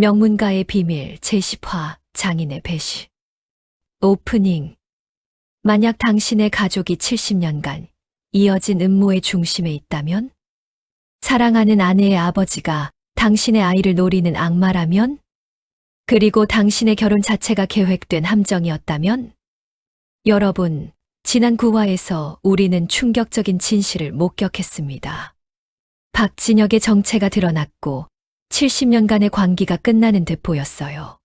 명문가의 비밀 제10화 장인의 배시. 오프닝. 만약 당신의 가족이 70년간 이어진 음모의 중심에 있다면? 사랑하는 아내의 아버지가 당신의 아이를 노리는 악마라면? 그리고 당신의 결혼 자체가 계획된 함정이었다면? 여러분, 지난 9화에서 우리는 충격적인 진실을 목격했습니다. 박진혁의 정체가 드러났고 70년간의 관계가 끝나는 듯 보였어요.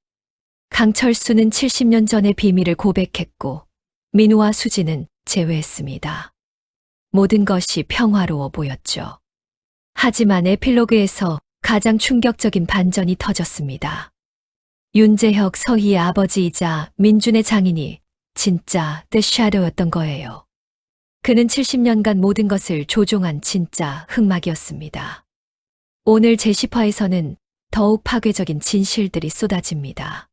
강철수는 70년 전의 비밀을 고백했고 민우와 수지는 제외했습니다. 모든 것이 평화로워 보였죠. 하지만 에필로그에서 가장 충격적인 반전이 터졌습니다. 윤재혁 서희의 아버지이자 민준의 장인이 진짜 The Shadow였던 거예요. 그는 70년간 모든 것을 조종한 진짜 흑막이었습니다. 오늘 제10화에서는 더욱 파괴적인 진실들이 쏟아집니다.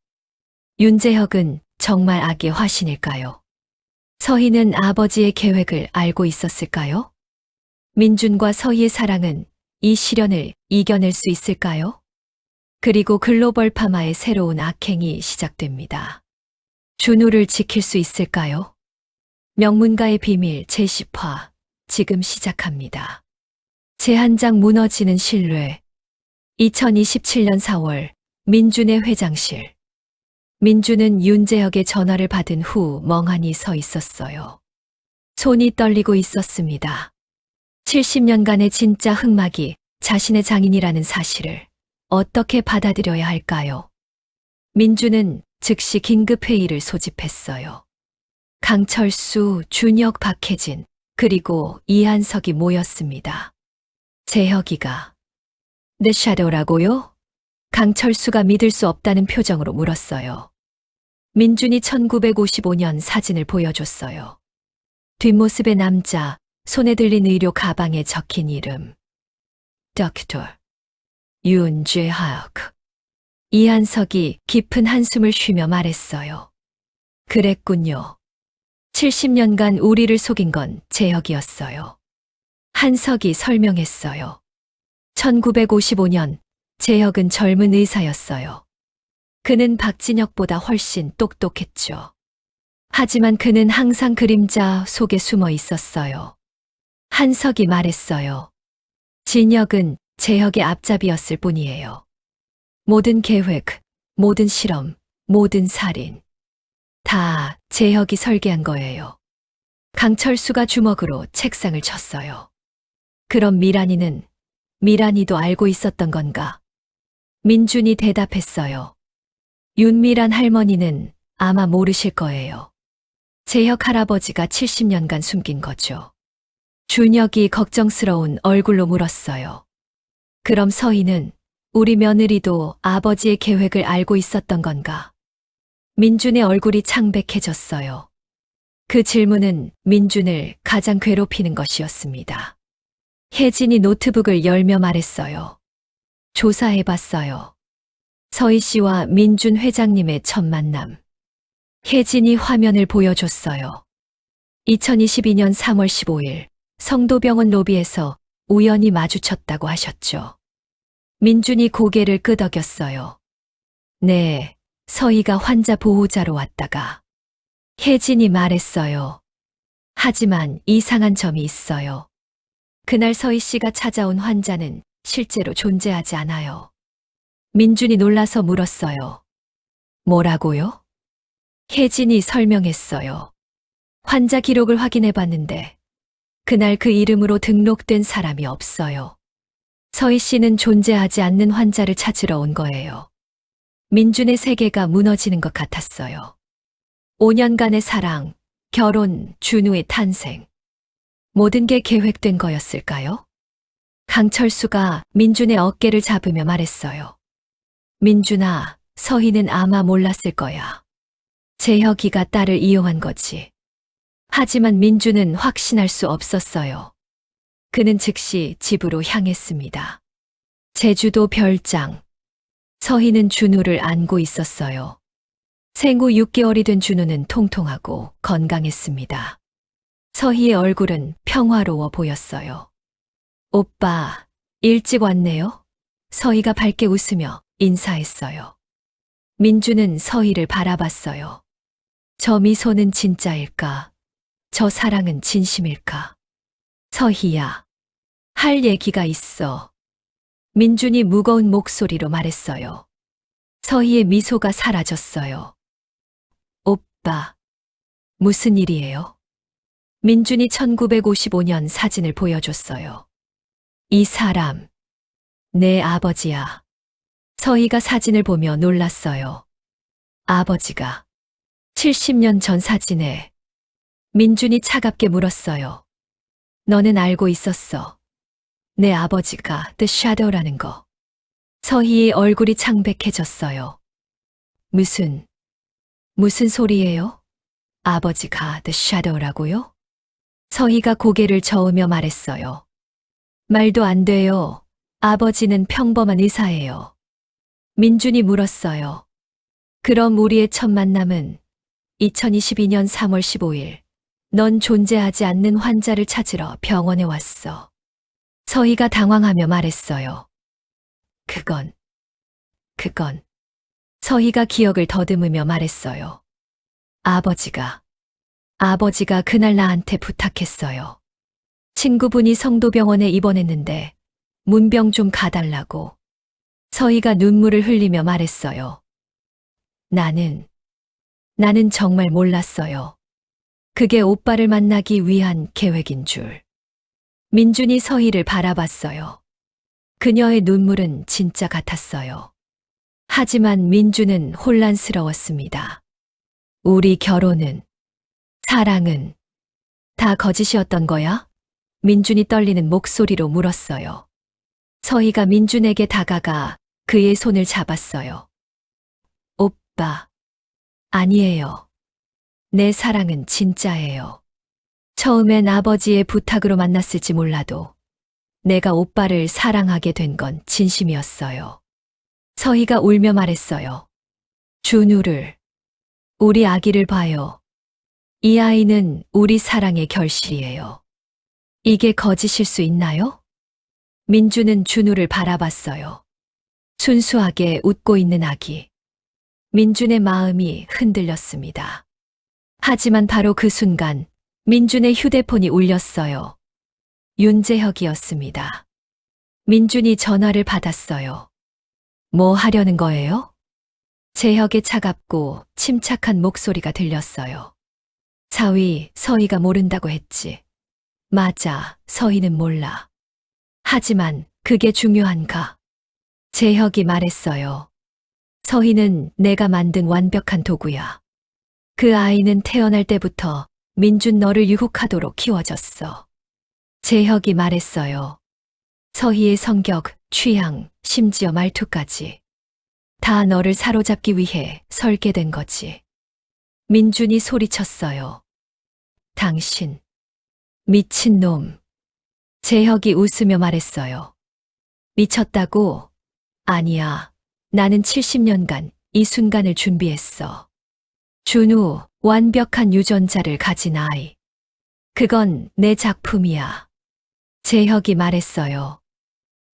윤재혁은 정말 악의 화신일까요? 서희는 아버지의 계획을 알고 있었을까요? 민준과 서희의 사랑은 이 시련을 이겨낼 수 있을까요? 그리고 글로벌 파마의 새로운 악행이 시작됩니다. 준우를 지킬 수 있을까요? 명문가의 비밀 제10화 지금 시작합니다. 제한장 무너지는 신뢰. 2027년 4월 민준의 회장실. 민준은 윤재혁의 전화를 받은 후 멍하니 서 있었어요. 손이 떨리고 있었습니다. 70년간의 진짜 흑막이 자신의 장인이라는 사실을 어떻게 받아들여야 할까요? 민준은 즉시 긴급회의를 소집했어요. 강철수, 준혁, 박혜진, 그리고 이한석이 모였습니다. 재혁이가 The Shadow라고요? 강철수가 믿을 수 없다는 표정으로 물었어요. 민준이 1955년 사진을 보여줬어요. 뒷모습의 남자, 손에 들린 의료 가방에 적힌 이름. Dr. 윤재혁. 이한석이 깊은 한숨을 쉬며 말했어요. 그랬군요. 70년간 우리를 속인 건 재혁이었어요. 한석이 설명했어요. 1955년 재혁은 젊은 의사였어요. 그는 박진혁보다 훨씬 똑똑했죠. 하지만 그는 항상 그림자 속에 숨어 있었어요. 한석이 말했어요. 진혁은 재혁의 앞잡이였을 뿐이에요. 모든 계획, 모든 실험, 모든 살인. 다 재혁이 설계한 거예요. 강철수가 주먹으로 책상을 쳤어요. 그럼 미란이도 알고 있었던 건가? 민준이 대답했어요. 윤미란 할머니는 아마 모르실 거예요. 재혁 할아버지가 70년간 숨긴 거죠. 준혁이 걱정스러운 얼굴로 물었어요. 그럼 서희는 우리 며느리도 아버지의 계획을 알고 있었던 건가? 민준의 얼굴이 창백해졌어요. 그 질문은 민준을 가장 괴롭히는 것이었습니다. 혜진이 노트북을 열며 말했어요. 조사해봤어요. 서희 씨와 민준 회장님의 첫 만남. 혜진이 화면을 보여줬어요. 2022년 3월 15일 성도병원 로비에서 우연히 마주쳤다고 하셨죠. 민준이 고개를 끄덕였어요. 네, 서희가 환자 보호자로 왔다가. 혜진이 말했어요. 하지만 이상한 점이 있어요. 그날 서희 씨가 찾아온 환자는 실제로 존재하지 않아요. 민준이 놀라서 물었어요. 뭐라고요? 혜진이 설명했어요. 환자 기록을 확인해 봤는데 그날 그 이름으로 등록된 사람이 없어요. 서희 씨는 존재하지 않는 환자를 찾으러 온 거예요. 민준의 세계가 무너지는 것 같았어요. 5년간의 사랑, 결혼, 준우의 탄생. 모든 게 계획된 거였을까요? 강철수가 민준의 어깨를 잡으며 말했어요. 민준아, 서희는 아마 몰랐을 거야. 재혁이가 딸을 이용한 거지. 하지만 민준은 확신할 수 없었어요. 그는 즉시 집으로 향했습니다. 제주도 별장. 서희는 준우를 안고 있었어요. 생후 6개월이 된 준우는 통통하고 건강했습니다. 서희의 얼굴은 평화로워 보였어요. 오빠, 일찍 왔네요. 서희가 밝게 웃으며 인사했어요. 민주는 서희를 바라봤어요. 저 미소는 진짜일까? 저 사랑은 진심일까? 서희야, 할 얘기가 있어. 민준이 무거운 목소리로 말했어요. 서희의 미소가 사라졌어요. 오빠, 무슨 일이에요? 민준이 1955년 사진을 보여줬어요. 이 사람, 내 아버지야. 서희가 사진을 보며 놀랐어요. 아버지가 70년 전 사진에. 민준이 차갑게 물었어요. 너는 알고 있었어. 내 아버지가 The Shadow라는 거. 서희의 얼굴이 창백해졌어요. 무슨 소리예요? 아버지가 The Shadow라고요? 서희가 고개를 저으며 말했어요. 말도 안 돼요. 아버지는 평범한 의사예요. 민준이 물었어요. 그럼 우리의 첫 만남은 2022년 3월 15일. 넌 존재하지 않는 환자를 찾으러 병원에 왔어. 서희가 당황하며 말했어요. 그건. 서희가 기억을 더듬으며 말했어요. 아버지가 그날 나한테 부탁했어요. 친구분이 성도병원에 입원했는데 문병 좀 가달라고. 서희가 눈물을 흘리며 말했어요. 나는 정말 몰랐어요. 그게 오빠를 만나기 위한 계획인 줄. 민준이 서희를 바라봤어요. 그녀의 눈물은 진짜 같았어요. 하지만 민준은 혼란스러웠습니다. 우리 결혼은, 사랑은 다 거짓이었던 거야? 민준이 떨리는 목소리로 물었어요. 서희가 민준에게 다가가 그의 손을 잡았어요. 오빠, 아니에요. 내 사랑은 진짜예요. 처음엔 아버지의 부탁으로 만났을지 몰라도 내가 오빠를 사랑하게 된 건 진심이었어요. 서희가 울며 말했어요. 준우를, 우리 아기를 봐요. 이 아이는 우리 사랑의 결실이에요. 이게 거짓일 수 있나요? 민주는 준우를 바라봤어요. 순수하게 웃고 있는 아기. 민준의 마음이 흔들렸습니다. 하지만 바로 그 순간 민준의 휴대폰이 울렸어요. 윤재혁이었습니다. 민준이 전화를 받았어요. 뭐 하려는 거예요? 재혁의 차갑고 침착한 목소리가 들렸어요. 사위, 서희가 모른다고 했지. 맞아, 서희는 몰라. 하지만 그게 중요한가? 재혁이 말했어요. 서희는 내가 만든 완벽한 도구야. 그 아이는 태어날 때부터 민준 너를 유혹하도록 키워졌어. 재혁이 말했어요. 서희의 성격, 취향, 심지어 말투까지. 다 너를 사로잡기 위해 설계된 거지. 민준이 소리쳤어요. 당신, 미친놈. 재혁이 웃으며 말했어요. 미쳤다고? 아니야. 나는 70년간 이 순간을 준비했어. 준우, 완벽한 유전자를 가진 아이. 그건 내 작품이야. 재혁이 말했어요.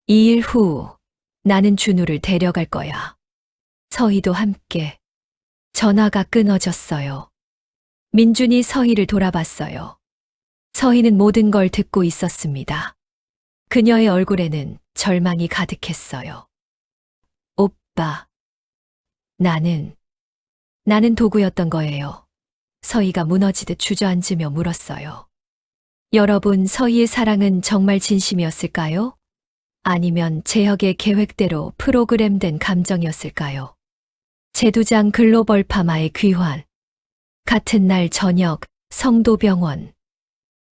2일 후 나는 준우를 데려갈 거야. 서희도 함께. 전화가 끊어졌어요. 민준이 서희를 돌아봤어요. 서희는 모든 걸 듣고 있었습니다. 그녀의 얼굴에는 절망이 가득했어요. 오빠, 나는 도구였던 거예요. 서희가 무너지듯 주저앉으며 물었어요. 여러분, 서희의 사랑은 정말 진심이었을까요? 아니면 재혁의 계획대로 프로그램된 감정이었을까요? 제두장 글로벌 파마의 귀환. 같은 날 저녁 성도병원.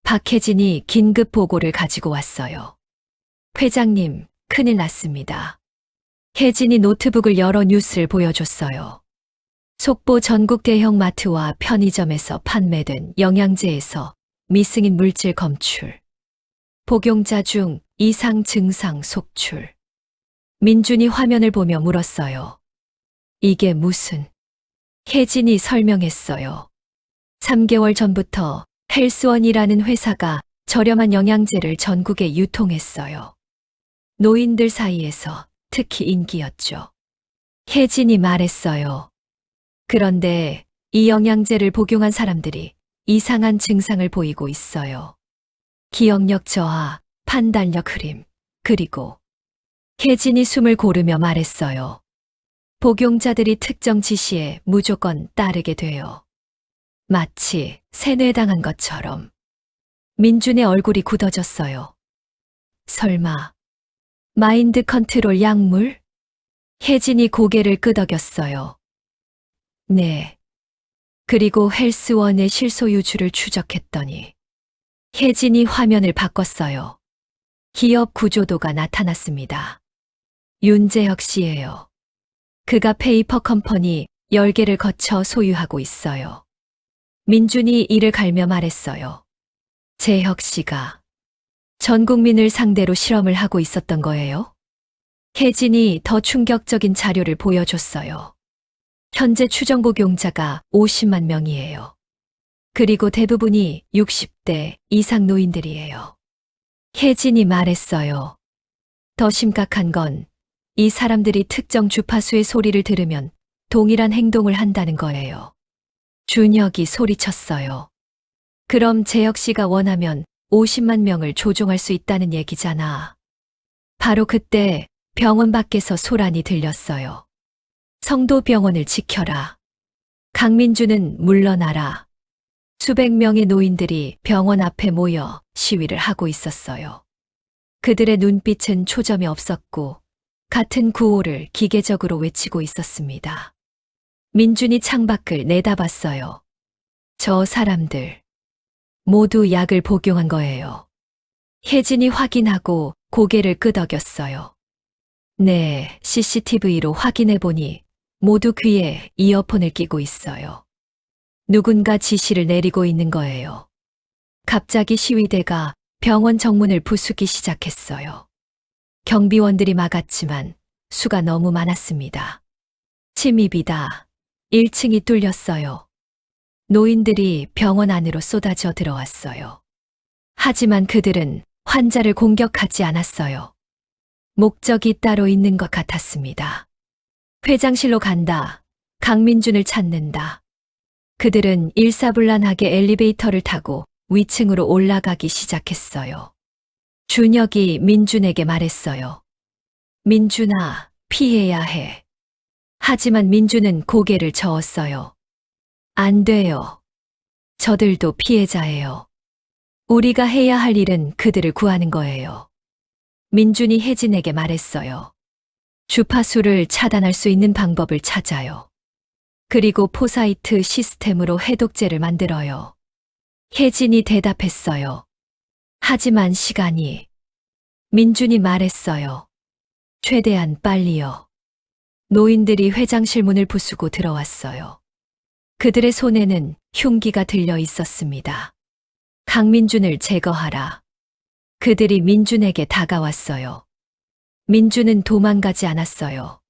박혜진이 긴급 보고를 가지고 왔어요. 회장님, 큰일 났습니다. 혜진이 노트북을 열어 뉴스를 보여줬어요. 속보 전국 대형 마트와 편의점에서 판매된 영양제에서 미승인 물질 검출. 복용자 중 이상 증상 속출. 민준이 화면을 보며 물었어요. 이게 무슨? 혜진이 설명했어요. 3개월 전부터 헬스원이라는 회사가 저렴한 영양제를 전국에 유통했어요. 노인들 사이에서 특히 인기였죠. 혜진이 말했어요. 그런데 이 영양제를 복용한 사람들이 이상한 증상을 보이고 있어요. 기억력 저하, 판단력 흐림, 그리고 혜진이 숨을 고르며 말했어요. 복용자들이 특정 지시에 무조건 따르게 돼요. 마치 세뇌당한 것처럼. 민준의 얼굴이 굳어졌어요. 설마 마인드 컨트롤 약물? 혜진이 고개를 끄덕였어요. 네. 그리고 헬스원의 실소유주를 추적했더니 혜진이 화면을 바꿨어요. 기업 구조도가 나타났습니다. 윤재혁 씨예요. 그가 페이퍼 컴퍼니 10개를 거쳐 소유하고 있어요. 민준이 이를 갈며 말했어요. 재혁 씨가 전 국민을 상대로 실험을 하고 있었던 거예요? 혜진이 더 충격적인 자료를 보여줬어요. 현재 추정 복용자가 50만 명이에요. 그리고 대부분이 60대 이상 노인들이에요. 혜진이 말했어요. 더 심각한 건 이 사람들이 특정 주파수의 소리를 들으면 동일한 행동을 한다는 거예요. 준혁이 소리쳤어요. 그럼 재혁 씨가 원하면 50만 명을 조종할 수 있다는 얘기잖아. 바로 그때 병원 밖에서 소란이 들렸어요. 성도병원을 지켜라. 강민주는 물러나라. 수백 명의 노인들이 병원 앞에 모여 시위를 하고 있었어요. 그들의 눈빛은 초점이 없었고 같은 구호를 기계적으로 외치고 있었습니다. 민준이 창밖을 내다봤어요. 저 사람들 모두 약을 복용한 거예요. 혜진이 확인하고 고개를 끄덕였어요. 네, CCTV로 확인해보니 모두 귀에 이어폰을 끼고 있어요. 누군가 지시를 내리고 있는 거예요. 갑자기 시위대가 병원 정문을 부수기 시작했어요. 경비원들이 막았지만 수가 너무 많았습니다. 침입이다. 1층이 뚫렸어요. 노인들이 병원 안으로 쏟아져 들어왔어요. 하지만 그들은 환자를 공격하지 않았어요. 목적이 따로 있는 것 같았습니다. 회장실로 간다. 강민준을 찾는다. 그들은 일사불란하게 엘리베이터를 타고 위층으로 올라가기 시작했어요. 준혁이 민준에게 말했어요. 민준아, 피해야 해. 하지만 민준은 고개를 저었어요. 안 돼요. 저들도 피해자예요. 우리가 해야 할 일은 그들을 구하는 거예요. 민준이 혜진에게 말했어요. 주파수를 차단할 수 있는 방법을 찾아요. 그리고 포사이트 시스템으로 해독제를 만들어요. 혜진이 대답했어요. 하지만 시간이. 민준이 말했어요. 최대한 빨리요. 노인들이 회장실 문을 부수고 들어왔어요. 그들의 손에는 흉기가 들려 있었습니다. 강민준을 제거하라. 그들이 민준에게 다가왔어요. 민준은 도망가지 않았어요.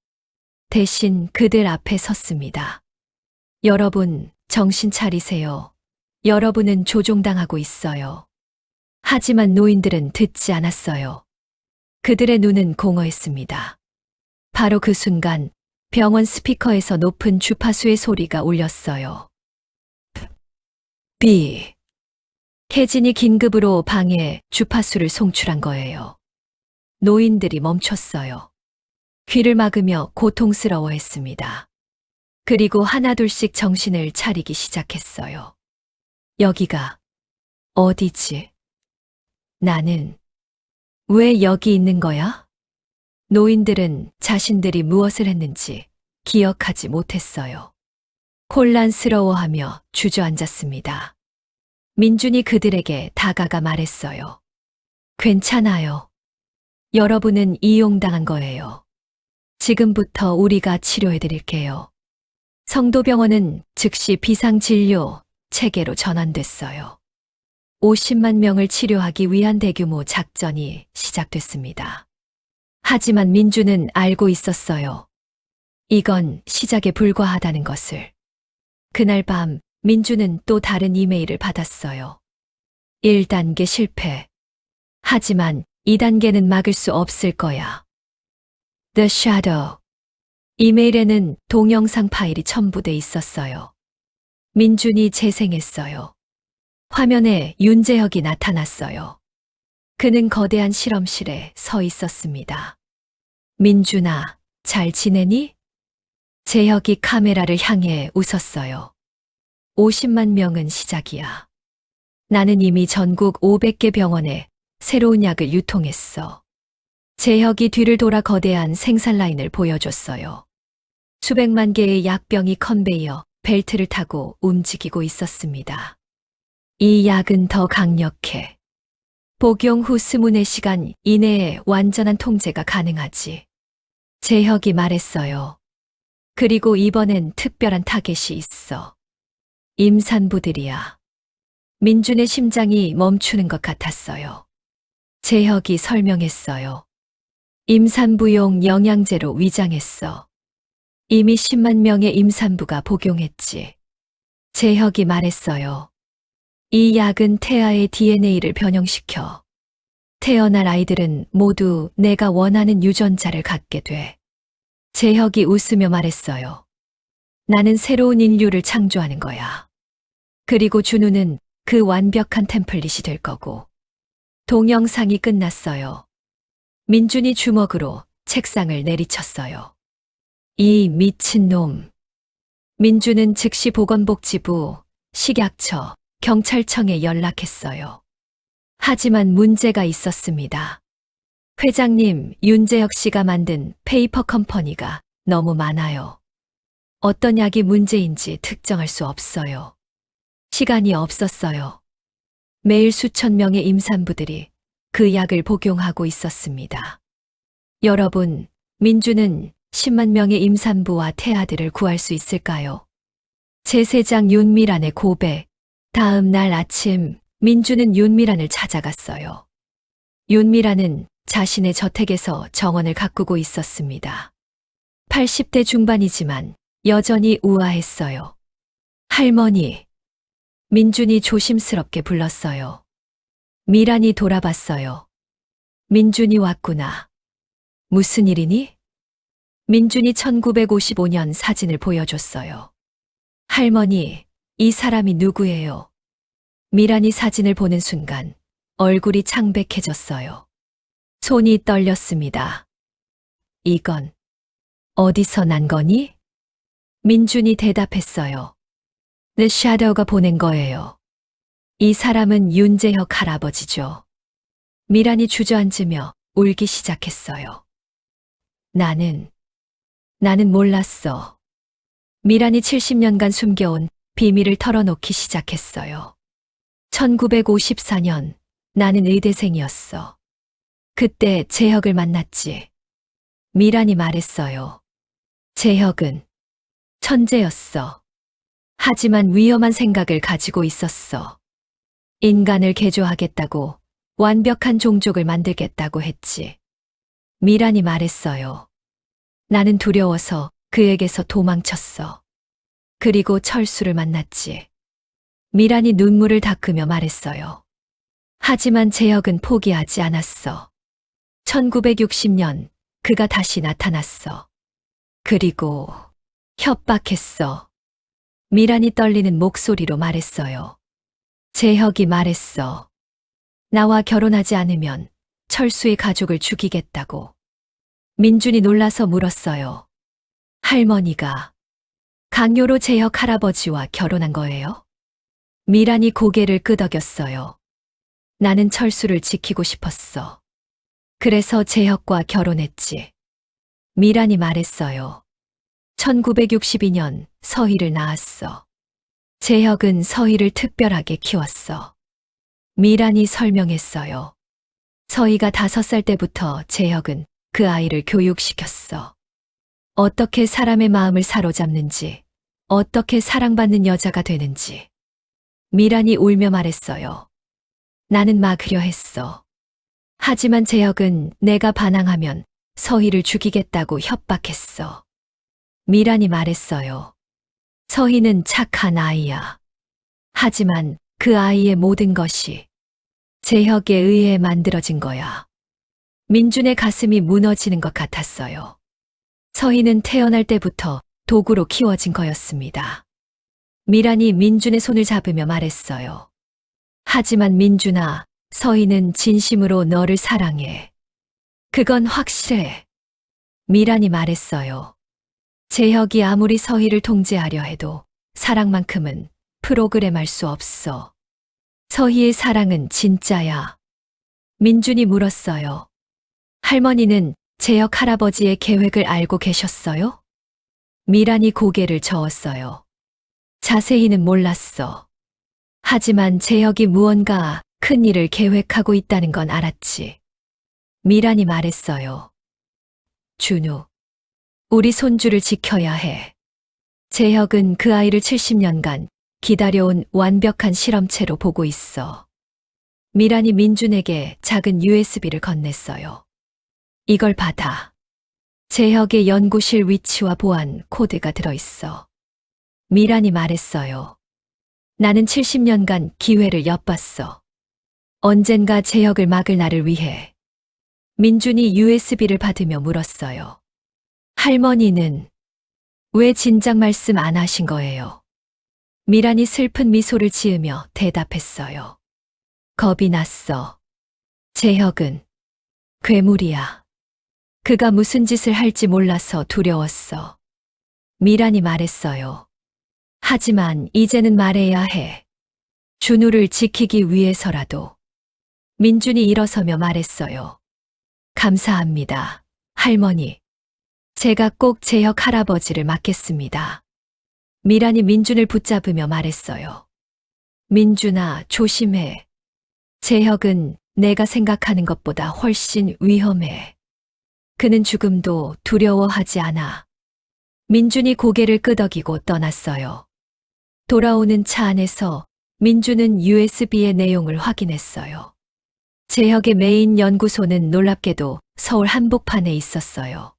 대신 그들 앞에 섰습니다. 여러분, 정신 차리세요. 여러분은 조종당하고 있어요. 하지만 노인들은 듣지 않았어요. 그들의 눈은 공허했습니다. 바로 그 순간 병원 스피커에서 높은 주파수의 소리가 울렸어요. 비. 혜진이 긴급으로 방에 주파수를 송출한 거예요. 노인들이 멈췄어요. 귀를 막으며 고통스러워했습니다. 그리고 하나둘씩 정신을 차리기 시작했어요. 여기가 어디지? 나는 왜 여기 있는 거야? 노인들은 자신들이 무엇을 했는지 기억하지 못했어요. 혼란스러워하며 주저앉았습니다. 민준이 그들에게 다가가 말했어요. 괜찮아요. 여러분은 이용당한 거예요. 지금부터 우리가 치료해드릴게요. 성도병원은 즉시 비상진료 체계로 전환됐어요. 50만 명을 치료하기 위한 대규모 작전이 시작됐습니다. 하지만 민주는 알고 있었어요. 이건 시작에 불과하다는 것을. 그날 밤 민주는 또 다른 이메일을 받았어요. 1단계 실패. 하지만 2단계는 막을 수 없을 거야. The Shadow. 이메일에는 동영상 파일이 첨부돼 있었어요. 민준이 재생했어요. 화면에 윤재혁이 나타났어요. 그는 거대한 실험실에 서 있었습니다. 민준아, 잘 지내니? 재혁이 카메라를 향해 웃었어요. 50만 명은 시작이야. 나는 이미 전국 500개 병원에 새로운 약을 유통했어. 재혁이 뒤를 돌아 거대한 생산 라인을 보여줬어요. 수백만 개의 약병이 컨베이어 벨트를 타고 움직이고 있었습니다. 이 약은 더 강력해. 복용 후 24시간 이내에 완전한 통제가 가능하지. 재혁이 말했어요. 그리고 이번엔 특별한 타겟이 있어. 임산부들이야. 민준의 심장이 멈추는 것 같았어요. 재혁이 설명했어요. 임산부용 영양제로 위장했어. 이미 10만 명의 임산부가 복용했지. 재혁이 말했어요. 이 약은 태아의 DNA를 변형시켜. 태어날 아이들은 모두 내가 원하는 유전자를 갖게 돼. 재혁이 웃으며 말했어요. 나는 새로운 인류를 창조하는 거야. 그리고 준우는 그 완벽한 템플릿이 될 거고. 동영상이 끝났어요. 민준이 주먹으로 책상을 내리쳤어요. 이 미친놈. 민준은 즉시 보건복지부, 식약처, 경찰청에 연락했어요. 하지만 문제가 있었습니다. 회장님, 윤재혁 씨가 만든 페이퍼 컴퍼니가 너무 많아요. 어떤 약이 문제인지 특정할 수 없어요. 시간이 없었어요. 매일 수천 명의 임산부들이 그 약을 복용하고 있었습니다. 여러분, 민주는 10만 명의 임산부와 태아들을 구할 수 있을까요? 제세장 윤미란의 고백. 다음 날 아침, 민주는 윤미란을 찾아갔어요. 윤미란은 자신의 저택에서 정원을 가꾸고 있었습니다. 80대 중반이지만 여전히 우아했어요. 할머니. 민준이 조심스럽게 불렀어요. 미란이 돌아봤어요. 민준이 왔구나. 무슨 일이니? 민준이 1955년 사진을 보여줬어요. 할머니, 이 사람이 누구예요? 미란이 사진을 보는 순간 얼굴이 창백해졌어요. 손이 떨렸습니다. 이건 어디서 난 거니? 민준이 대답했어요. The Shadow가 보낸 거예요. 이 사람은 윤재혁 할아버지죠. 미란이 주저앉으며 울기 시작했어요. 나는 몰랐어. 미란이 70년간 숨겨온 비밀을 털어놓기 시작했어요. 1954년 나는 의대생이었어. 그때 재혁을 만났지. 미란이 말했어요. 재혁은 천재였어. 하지만 위험한 생각을 가지고 있었어. 인간을 개조하겠다고, 완벽한 종족을 만들겠다고 했지. 미란이 말했어요. 나는 두려워서 그에게서 도망쳤어. 그리고 철수를 만났지. 미란이 눈물을 닦으며 말했어요. 하지만 재혁은 포기하지 않았어. 1960년 그가 다시 나타났어. 그리고 협박했어. 미란이 떨리는 목소리로 말했어요. 재혁이 말했어. 나와 결혼하지 않으면 철수의 가족을 죽이겠다고. 민준이 놀라서 물었어요. 할머니가 강요로 재혁 할아버지와 결혼한 거예요? 미란이 고개를 끄덕였어요. 나는 철수를 지키고 싶었어. 그래서 재혁과 결혼했지. 미란이 말했어요. 1962년 서희를 낳았어. 재혁은 서희를 특별하게 키웠어. 미란이 설명했어요. 서희가 5살 때부터 재혁은 그 아이를 교육시켰어. 어떻게 사람의 마음을 사로잡는지, 어떻게 사랑받는 여자가 되는지. 미란이 울며 말했어요. 나는 막으려 했어. 하지만 재혁은 내가 반항하면 서희를 죽이겠다고 협박했어. 미란이 말했어요. 서희는 착한 아이야. 하지만 그 아이의 모든 것이 재혁에 의해 만들어진 거야. 민준의 가슴이 무너지는 것 같았어요. 서희는 태어날 때부터 도구로 키워진 거였습니다. 미란이 민준의 손을 잡으며 말했어요. 하지만 민준아, 서희는 진심으로 너를 사랑해. 그건 확실해. 미란이 말했어요. 재혁이 아무리 서희를 통제하려 해도 사랑만큼은 프로그램할 수 없어. 서희의 사랑은 진짜야. 민준이 물었어요. 할머니는 재혁 할아버지의 계획을 알고 계셨어요? 미란이 고개를 저었어요. 자세히는 몰랐어. 하지만 재혁이 무언가 큰 일을 계획하고 있다는 건 알았지. 미란이 말했어요. 준우, 우리 손주를 지켜야 해. 재혁은 그 아이를 70년간 기다려온 완벽한 실험체로 보고 있어. 미란이 민준에게 작은 USB를 건넸어요. 이걸 받아. 재혁의 연구실 위치와 보안 코드가 들어있어. 미란이 말했어요. 나는 70년간 기회를 엿봤어. 언젠가 재혁을 막을 나를 위해. 민준이 USB를 받으며 물었어요. 할머니는 왜 진작 말씀 안 하신 거예요? 미란이 슬픈 미소를 지으며 대답했어요. 겁이 났어. 재혁은 괴물이야. 그가 무슨 짓을 할지 몰라서 두려웠어. 미란이 말했어요. 하지만 이제는 말해야 해. 준우를 지키기 위해서라도. 민준이 일어서며 말했어요. 감사합니다, 할머니. 제가 꼭 재혁 할아버지를 맡겠습니다. 미란이 민준을 붙잡으며 말했어요. 민준아, 조심해. 재혁은 내가 생각하는 것보다 훨씬 위험해. 그는 죽음도 두려워하지 않아. 민준이 고개를 끄덕이고 떠났어요. 돌아오는 차 안에서 민준은 USB의 내용을 확인했어요. 재혁의 메인 연구소는 놀랍게도 서울 한복판에 있었어요.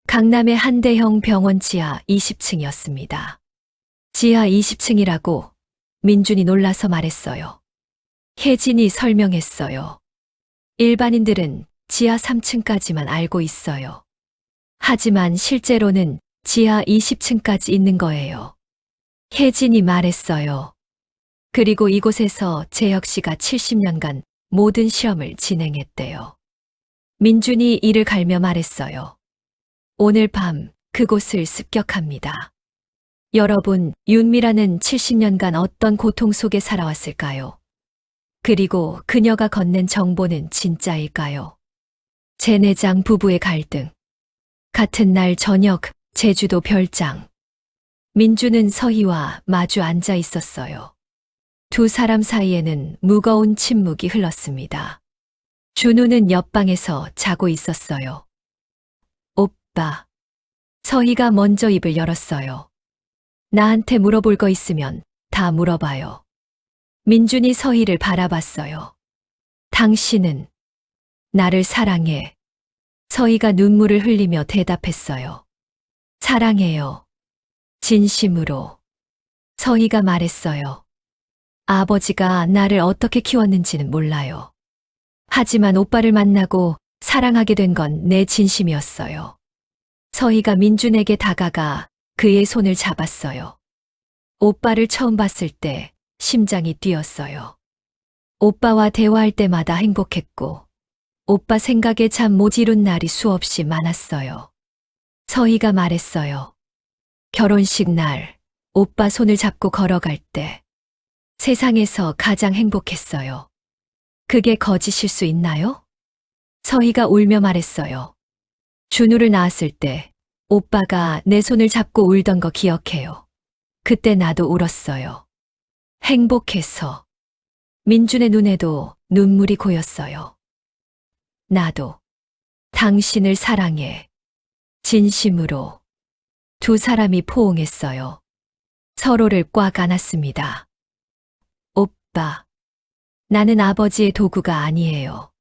강남의 한 대형 병원 지하 20층이었습니다. 지하 20층이라고 민준이 놀라서 말했어요. 혜진이 설명했어요. 일반인들은 지하 3층까지만 알고 있어요. 하지만 실제로는 지하 20층까지 있는 거예요. 혜진이 말했어요. 그리고 이곳에서 재혁 씨가 70년간 모든 실험을 진행했대요. 민준이 이를 갈며 말했어요. 오늘 밤 그곳을 습격합니다. 여러분, 윤미라는 70년간 어떤 고통 속에 살아왔을까요? 그리고 그녀가 건넨 정보는 진짜일까요? 제내장 부부의 갈등. 같은 날 저녁 제주도 별장. 민주는 서희와 마주 앉아 있었어요. 두 사람 사이에는 무거운 침묵이 흘렀습니다. 준우는 옆방에서 자고 있었어요. 오빠. 서희가 먼저 입을 열었어요. 나한테 물어볼 거 있으면 다 물어봐요. 민준이 서희를 바라봤어요. 당신은 나를 사랑해. 서희가 눈물을 흘리며 대답했어요. 사랑해요. 진심으로. 서희가 말했어요. 아버지가 나를 어떻게 키웠는지는 몰라요. 하지만 오빠를 만나고 사랑하게 된 건 내 진심이었어요. 서희가 민준에게 다가가 그의 손을 잡았어요. 오빠를 처음 봤을 때 심장이 뛰었어요. 오빠와 대화할 때마다 행복했고, 오빠 생각에 잠 못 이룬 날이 수없이 많았어요. 서희가 말했어요. 결혼식 날, 오빠 손을 잡고 걸어갈 때, 세상에서 가장 행복했어요. 그게 거짓일 수 있나요? 서희가 울며 말했어요. 준우를 낳았을 때, 오빠가 내 손을 잡고 울던 거 기억해요. 그때 나도 울었어요. 행복해서. 민준의 눈에도 눈물이 고였어요. 나도 당신을 사랑해. 진심으로. 두 사람이 포옹했어요. 서로를 꽉 안았습니다. 오빠. 나는 아버지의 도구가 아니에요.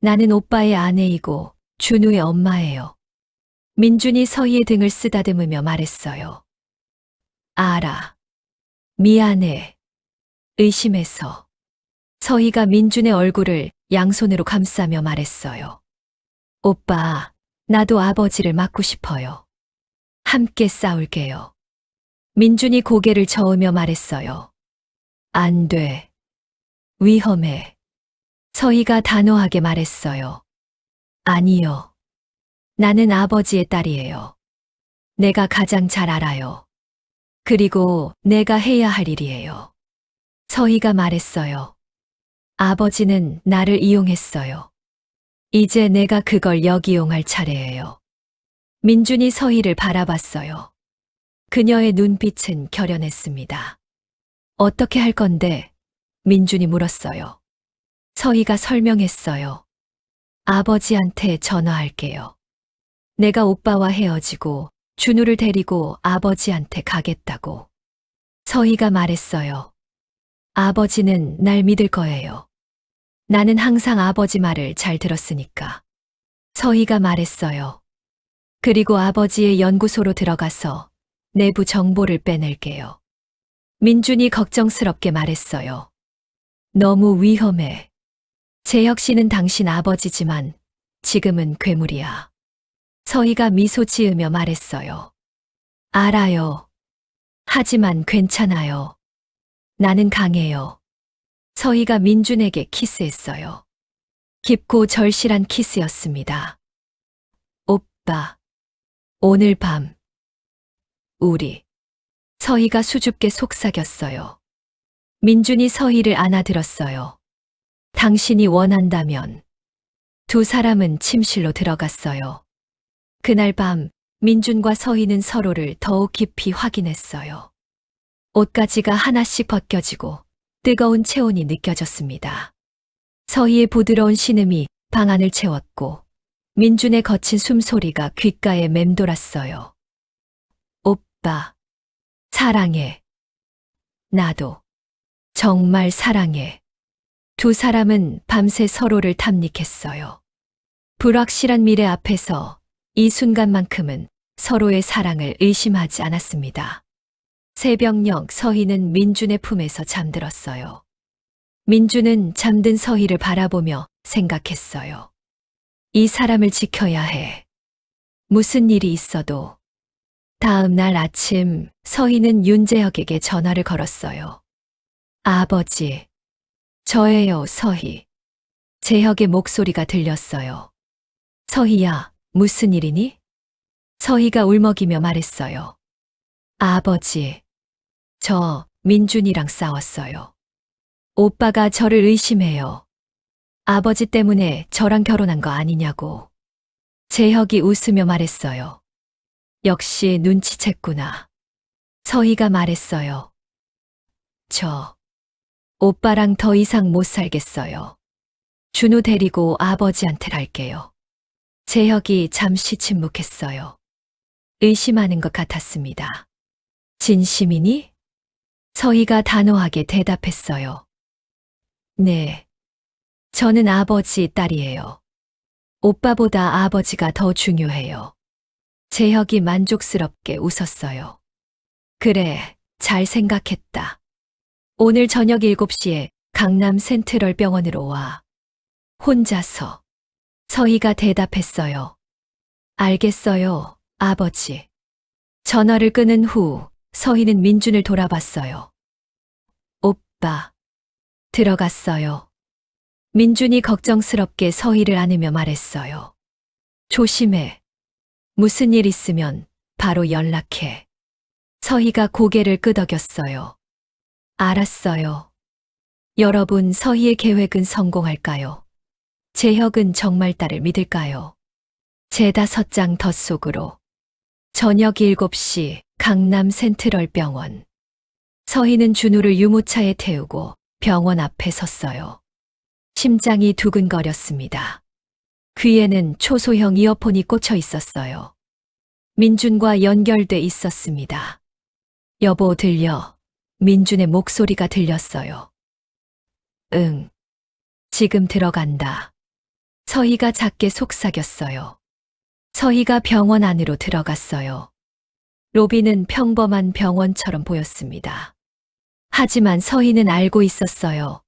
나는 오빠의 아내이고 준우의 엄마예요. 민준이 서희의 등을 쓰다듬으며 말했어요. 알아. 미안해. 의심해서. 서희가 민준의 얼굴을 양손으로 감싸며 말했어요. 오빠, 나도 아버지를 막고 싶어요. 함께 싸울게요. 민준이 고개를 저으며 말했어요. 안 돼. 위험해. 서희가 단호하게 말했어요. 아니요. 나는 아버지의 딸이에요. 내가 가장 잘 알아요. 그리고 내가 해야 할 일이에요. 서희가 말했어요. 아버지는 나를 이용했어요. 이제 내가 그걸 역이용할 차례예요. 민준이 서희를 바라봤어요. 그녀의 눈빛은 결연했습니다. 어떻게 할 건데? 민준이 물었어요. 서희가 설명했어요. 아버지한테 전화할게요. 내가 오빠와 헤어지고 준우를 데리고 아버지한테 가겠다고. 서희가 말했어요. 아버지는 날 믿을 거예요. 나는 항상 아버지 말을 잘 들었으니까. 서희가 말했어요. 그리고 아버지의 연구소로 들어가서 내부 정보를 빼낼게요. 민준이 걱정스럽게 말했어요. 너무 위험해. 재혁 씨는 당신 아버지지만 지금은 괴물이야. 서희가 미소 지으며 말했어요. 알아요. 하지만 괜찮아요. 나는 강해요. 서희가 민준에게 키스했어요. 깊고 절실한 키스였습니다. 오빠. 오늘 밤. 우리. 서희가 수줍게 속삭였어요. 민준이 서희를 안아들었어요. 당신이 원한다면. 두 사람은 침실로 들어갔어요. 그날 밤 민준과 서희는 서로를 더욱 깊이 확인했어요. 옷가지가 하나씩 벗겨지고 뜨거운 체온이 느껴졌습니다. 서희의 부드러운 신음이 방 안을 채웠고 민준의 거친 숨소리가 귓가에 맴돌았어요. 오빠, 사랑해. 나도 정말 사랑해. 두 사람은 밤새 서로를 탐닉했어요. 불확실한 미래 앞에서 이 순간만큼은 서로의 사랑을 의심하지 않았습니다. 새벽녘 서희는 민준의 품에서 잠들었어요. 민준은 잠든 서희를 바라보며 생각했어요. 이 사람을 지켜야 해. 무슨 일이 있어도. 다음 날 아침 서희는 윤재혁에게 전화를 걸었어요. 아버지, 저예요, 서희. 재혁의 목소리가 들렸어요. 서희야, 무슨 일이니? 서희가 울먹이며 말했어요. 아버지, 저 민준이랑 싸웠어요. 오빠가 저를 의심해요. 아버지 때문에 저랑 결혼한 거 아니냐고. 재혁이 웃으며 말했어요. 역시 눈치챘구나. 서희가 말했어요. 저 오빠랑 더 이상 못 살겠어요. 준우 데리고 아버지한테 갈게요. 재혁이 잠시 침묵했어요. 의심하는 것 같았습니다. 진심이니? 서희가 단호하게 대답했어요. 네. 저는 아버지 딸이에요. 오빠보다 아버지가 더 중요해요. 재혁이 만족스럽게 웃었어요. 그래, 잘 생각했다. 오늘 저녁 7시에 강남 센트럴 병원으로 와. 혼자서. 서희가 대답했어요. 알겠어요, 아버지. 전화를 끊은 후 서희는 민준을 돌아봤어요. 오빠. 들어갔어요. 민준이 걱정스럽게 서희를 안으며 말했어요. 조심해. 무슨 일 있으면 바로 연락해. 서희가 고개를 끄덕였어요. 알았어요. 여러분, 서희의 계획은 성공할까요? 재혁은 정말 딸을 믿을까요? 제5장 덧속으로. 저녁 7시 강남 센트럴 병원. 서희는 준우를 유모차에 태우고 병원 앞에 섰어요. 심장이 두근거렸습니다. 귀에는 초소형 이어폰이 꽂혀 있었어요. 민준과 연결돼 있었습니다. 여보, 들려? 민준의 목소리가 들렸어요. 응. 지금 들어간다. 서희가 작게 속삭였어요. 서희가 병원 안으로 들어갔어요. 로비는 평범한 병원처럼 보였습니다. 하지만 서희는 알고 있었어요.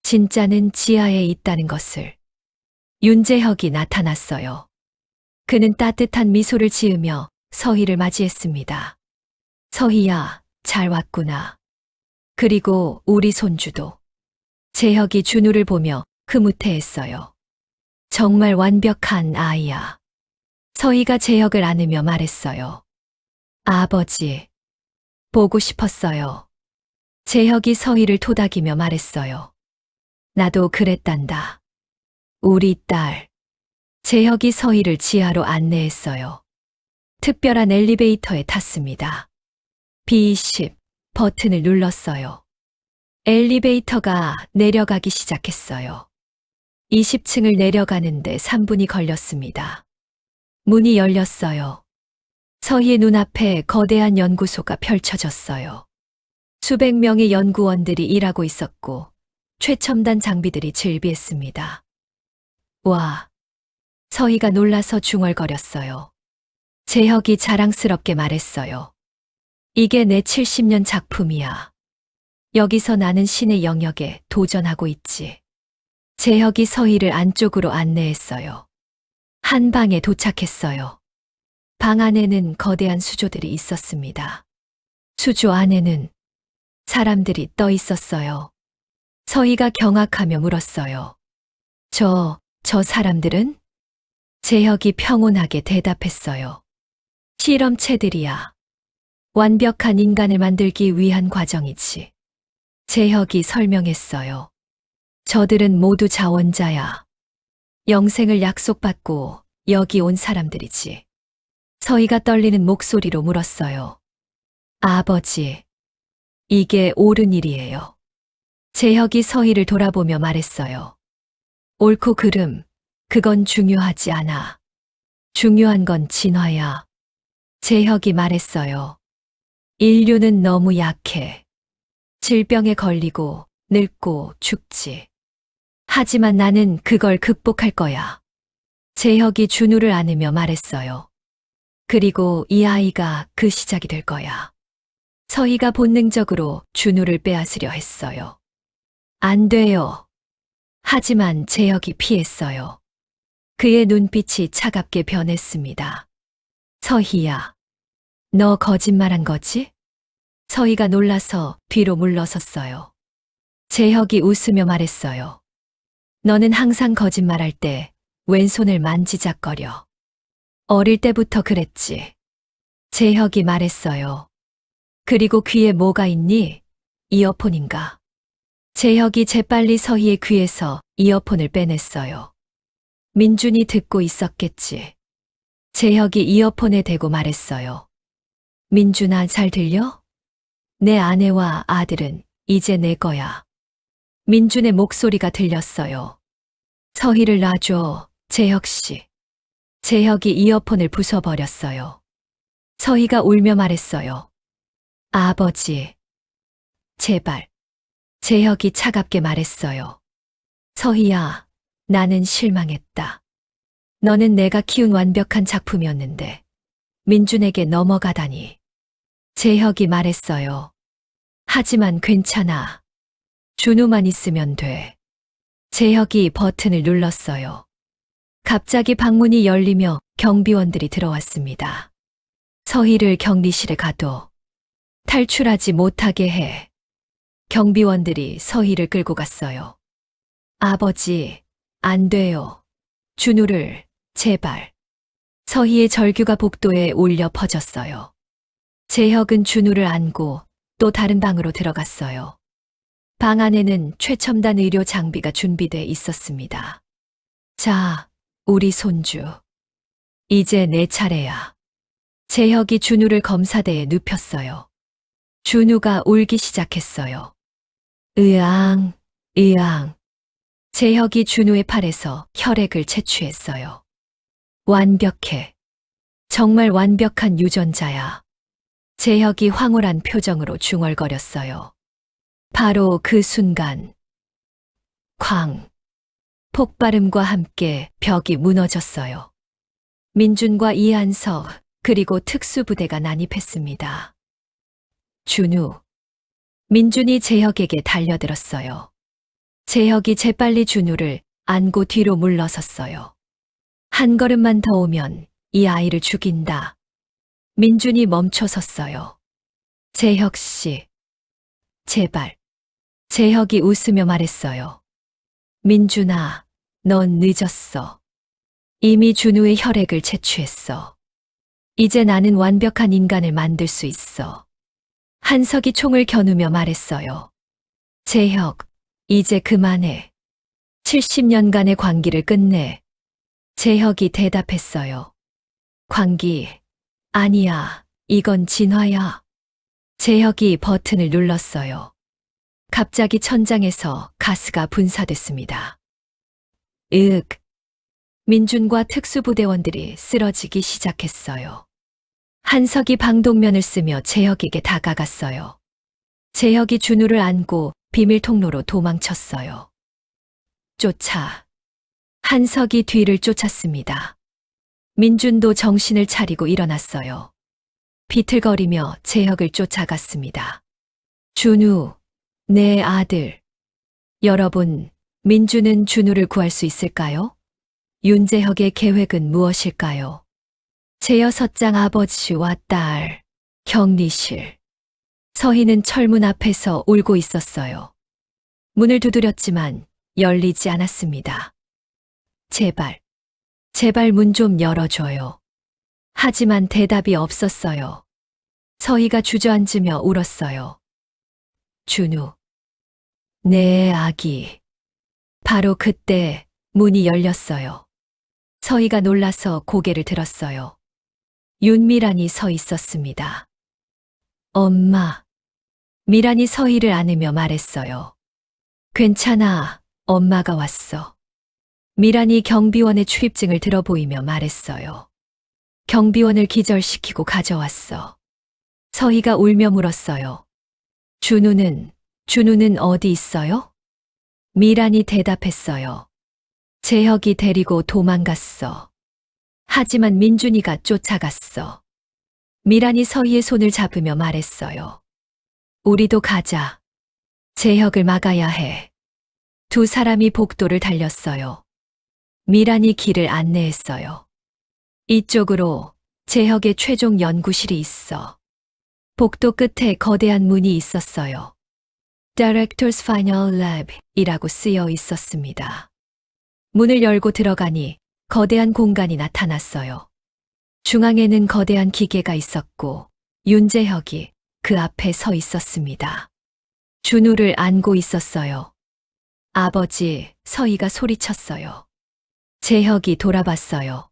진짜는 지하에 있다는 것을. 윤재혁이 나타났어요. 그는 따뜻한 미소를 지으며 서희를 맞이했습니다. 서희야, 잘 왔구나. 그리고 우리 손주도. 재혁이 준우를 보며 흐뭇해했어요. 정말 완벽한 아이야. 서희가 재혁을 안으며 말했어요. 아버지, 보고 싶었어요. 재혁이 서희를 토닥이며 말했어요. 나도 그랬단다. 우리 딸. 재혁이 서희를 지하로 안내했어요. 특별한 엘리베이터에 탔습니다. B10 버튼을 눌렀어요. 엘리베이터가 내려가기 시작했어요. 20층을 내려가는데 3분이 걸렸습니다. 문이 열렸어요. 서희의 눈앞에 거대한 연구소가 펼쳐졌어요. 수백 명의 연구원들이 일하고 있었고 최첨단 장비들이 즐비했습니다. 와! 서희가 놀라서 중얼거렸어요. 재혁이 자랑스럽게 말했어요. 이게 내 70년 작품이야. 여기서 나는 신의 영역에 도전하고 있지. 재혁이 서희를 안쪽으로 안내했어요. 한 방에 도착했어요. 방 안에는 거대한 수조들이 있었습니다. 수조 안에는 사람들이 떠 있었어요. 서희가 경악하며 물었어요. 저 사람들은? 재혁이 평온하게 대답했어요. 실험체들이야. 완벽한 인간을 만들기 위한 과정이지. 재혁이 설명했어요. 저들은 모두 자원자야. 영생을 약속받고 여기 온 사람들이지. 서희가 떨리는 목소리로 물었어요. 아버지, 이게 옳은 일이에요. 재혁이 서희를 돌아보며 말했어요. 옳고 그름, 그건 중요하지 않아. 중요한 건 진화야. 재혁이 말했어요. 인류는 너무 약해. 질병에 걸리고 늙고 죽지. 하지만 나는 그걸 극복할 거야. 재혁이 준우를 안으며 말했어요. 그리고 이 아이가 그 시작이 될 거야. 서희가 본능적으로 준우를 빼앗으려 했어요. 안 돼요. 하지만 재혁이 피했어요. 그의 눈빛이 차갑게 변했습니다. 서희야, 너 거짓말한 거지? 서희가 놀라서 뒤로 물러섰어요. 재혁이 웃으며 말했어요. 너는 항상 거짓말할 때 왼손을 만지작거려. 어릴 때부터 그랬지. 재혁이 말했어요. 그리고 귀에 뭐가 있니? 이어폰인가? 재혁이 재빨리 서희의 귀에서 이어폰을 빼냈어요. 민준이 듣고 있었겠지. 재혁이 이어폰에 대고 말했어요. 민준아, 잘 들려? 내 아내와 아들은 이제 내 거야. 민준의 목소리가 들렸어요. 서희를 놔줘, 재혁 씨. 재혁이 이어폰을 부숴버렸어요. 서희가 울며 말했어요. 아버지, 제발. 재혁이 차갑게 말했어요. 서희야, 나는 실망했다. 너는 내가 키운 완벽한 작품이었는데 민준에게 넘어가다니. 재혁이 말했어요. 하지만 괜찮아. 준우만 있으면 돼. 재혁이 버튼을 눌렀어요. 갑자기 방문이 열리며 경비원들이 들어왔습니다. 서희를 격리실에 가둬. 탈출하지 못하게 해. 경비원들이 서희를 끌고 갔어요. 아버지, 안 돼요. 준우를, 제발. 서희의 절규가 복도에 울려 퍼졌어요. 재혁은 준우를 안고 또 다른 방으로 들어갔어요. 방 안에는 최첨단 의료 장비가 준비돼 있었습니다. 자, 우리 손주. 이제 내 차례야. 재혁이 준우를 검사대에 눕혔어요. 준우가 울기 시작했어요. 으앙, 으앙. 재혁이 준우의 팔에서 혈액을 채취했어요. 완벽해. 정말 완벽한 유전자야. 재혁이 황홀한 표정으로 중얼거렸어요. 바로 그 순간, 쾅. 폭발음과 함께 벽이 무너졌어요. 민준과 이한석, 그리고 특수부대가 난입했습니다. 준우. 민준이 재혁에게 달려들었어요. 재혁이 재빨리 준우를 안고 뒤로 물러섰어요. 한 걸음만 더 오면 이 아이를 죽인다. 민준이 멈춰 섰어요. 재혁 씨. 제발. 재혁이 웃으며 말했어요. 민준아, 넌 늦었어. 이미 준우의 혈액을 채취했어. 이제 나는 완벽한 인간을 만들 수 있어. 한석이 총을 겨누며 말했어요. 재혁, 이제 그만해. 70년간의 관계를 끝내. 재혁이 대답했어요. 관계, 아니야, 이건 진화야. 재혁이 버튼을 눌렀어요. 갑자기 천장에서 가스가 분사됐습니다. 으윽. 민준과 특수부대원들이 쓰러지기 시작했어요. 한석이 방독면을 쓰며 재혁에게 다가갔어요. 재혁이 준우를 안고 비밀 통로로 도망쳤어요. 쫓아. 한석이 뒤를 쫓았습니다. 민준도 정신을 차리고 일어났어요. 비틀거리며 재혁을 쫓아갔습니다. 준우, 내 아들. 여러분, 민준은 준우를 구할 수 있을까요? 윤재혁의 계획은 무엇일까요? 제6장 아버지와 딸, 격리실. 서희는 철문 앞에서 울고 있었어요. 문을 두드렸지만 열리지 않았습니다. 제발, 제발 문 좀 열어줘요. 하지만 대답이 없었어요. 서희가 주저앉으며 울었어요. 준우. 내 아기. 바로 그때 문이 열렸어요. 서희가 놀라서 고개를 들었어요. 윤미란이 서 있었습니다. 엄마. 미란이 서희를 안으며 말했어요. 괜찮아, 엄마가 왔어. 미란이 경비원의 출입증을 들어보이며 말했어요. 경비원을 기절시키고 가져왔어. 서희가 울며 물었어요. 준우는 어디 있어요? 미란이 대답했어요. 재혁이 데리고 도망갔어. 하지만 민준이가 쫓아갔어. 미란이 서희의 손을 잡으며 말했어요. 우리도 가자. 재혁을 막아야 해. 두 사람이 복도를 달렸어요. 미란이 길을 안내했어요. 이쪽으로 재혁의 최종 연구실이 있어. 복도 끝에 거대한 문이 있었어요. Director's Final Lab 이라고 쓰여 있었습니다. 문을 열고 들어가니 거대한 공간이 나타났어요. 중앙에는 거대한 기계가 있었고 윤재혁이 그 앞에 서 있었습니다. 준우를 안고 있었어요. 아버지, 서희가 소리쳤어요. 재혁이 돌아봤어요.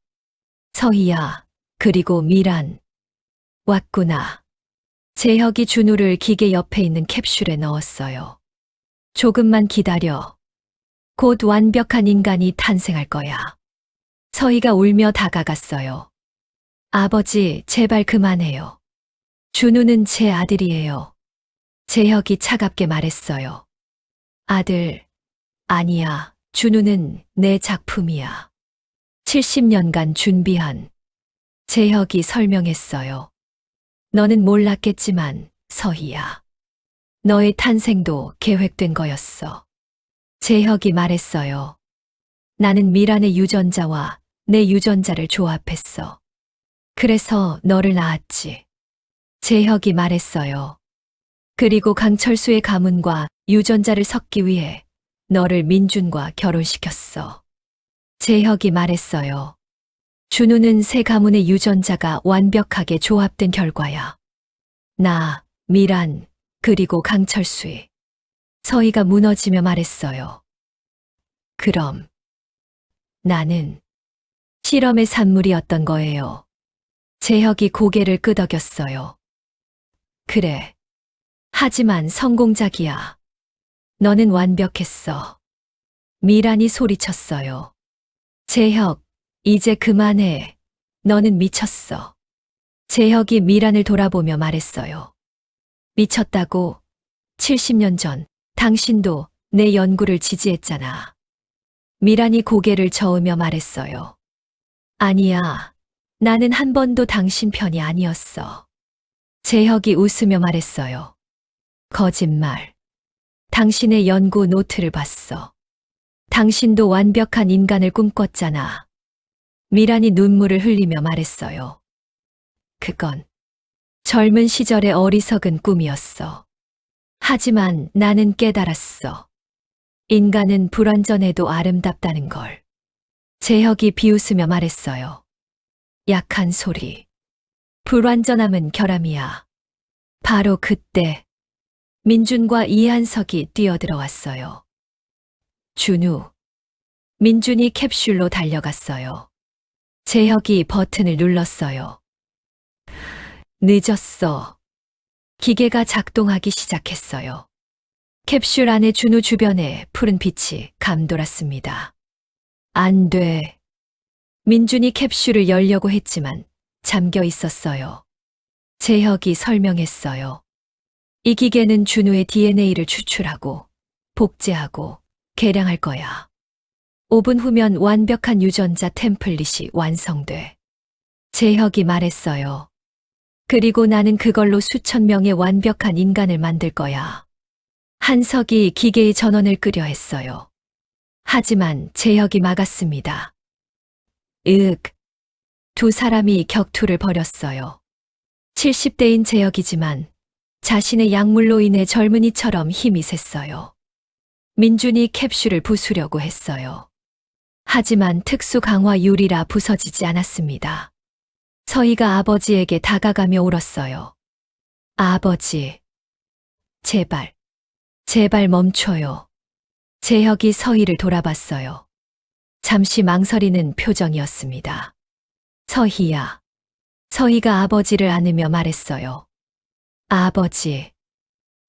서희야, 그리고 미란. 왔구나. 재혁이 준우를 기계 옆에 있는 캡슐에 넣었어요. 조금만 기다려. 곧 완벽한 인간이 탄생할 거야. 서희가 울며 다가갔어요. 아버지, 제발 그만해요. 준우는 제 아들이에요. 재혁이 차갑게 말했어요. 아들, 아니야. 준우는 내 작품이야. 70년간 준비한. 재혁이 설명했어요. 너는 몰랐겠지만, 서희야. 너의 탄생도 계획된 거였어. 재혁이 말했어요. 나는 미란의 유전자와 내 유전자를 조합했어. 그래서 너를 낳았지. 재혁이 말했어요. 그리고 강철수의 가문과 유전자를 섞기 위해 너를 민준과 결혼시켰어. 재혁이 말했어요. 준우는 세 가문의 유전자가 완벽하게 조합된 결과야. 나, 미란, 그리고 강철수이. 서희가 무너지며 말했어요. 그럼 나는 실험의 산물이었던 거예요. 재혁이 고개를 끄덕였어요. 그래. 하지만 성공작이야. 너는 완벽했어. 미란이 소리쳤어요. 재혁, 이제 그만해. 너는 미쳤어. 재혁이 미란을 돌아보며 말했어요. 미쳤다고? 70년 전 당신도 내 연구를 지지했잖아. 미란이 고개를 저으며 말했어요. 아니야. 나는 한 번도 당신 편이 아니었어. 재혁이 웃으며 말했어요. 거짓말. 당신의 연구 노트를 봤어. 당신도 완벽한 인간을 꿈꿨잖아. 미란이 눈물을 흘리며 말했어요. 그건 젊은 시절의 어리석은 꿈이었어. 하지만 나는 깨달았어. 인간은 불완전해도 아름답다는 걸. 재혁이 비웃으며 말했어요. 약한 소리. 불완전함은 결함이야. 바로 그때 민준과 이한석이 뛰어들어왔어요. 준우. 민준이 캡슐로 달려갔어요. 재혁이 버튼을 눌렀어요. 늦었어. 기계가 작동하기 시작했어요. 캡슐 안에 준우 주변에 푸른 빛이 감돌았습니다. 안 돼. 민준이 캡슐을 열려고 했지만 잠겨 있었어요. 재혁이 설명했어요. 이 기계는 준우의 DNA를 추출하고 복제하고 개량할 거야. 5분 후면 완벽한 유전자 템플릿이 완성돼. 재혁이 말했어요. 그리고 나는 그걸로 수천 명의 완벽한 인간을 만들 거야. 한석이 기계의 전원을 끄려 했어요. 하지만 재혁이 막았습니다. 두 사람이 격투를 벌였어요. 70대인 재혁이지만 자신의 약물로 인해 젊은이처럼 힘이 셌어요. 민준이 캡슐을 부수려고 했어요. 하지만 특수 강화 유리라 부서지지 않았습니다. 서희가 아버지에게 다가가며 울었어요. 아버지, 제발, 제발 멈춰요. 재혁이 서희를 돌아봤어요. 잠시 망설이는 표정이었습니다. 서희야. 서희가 아버지를 안으며 말했어요. 아버지,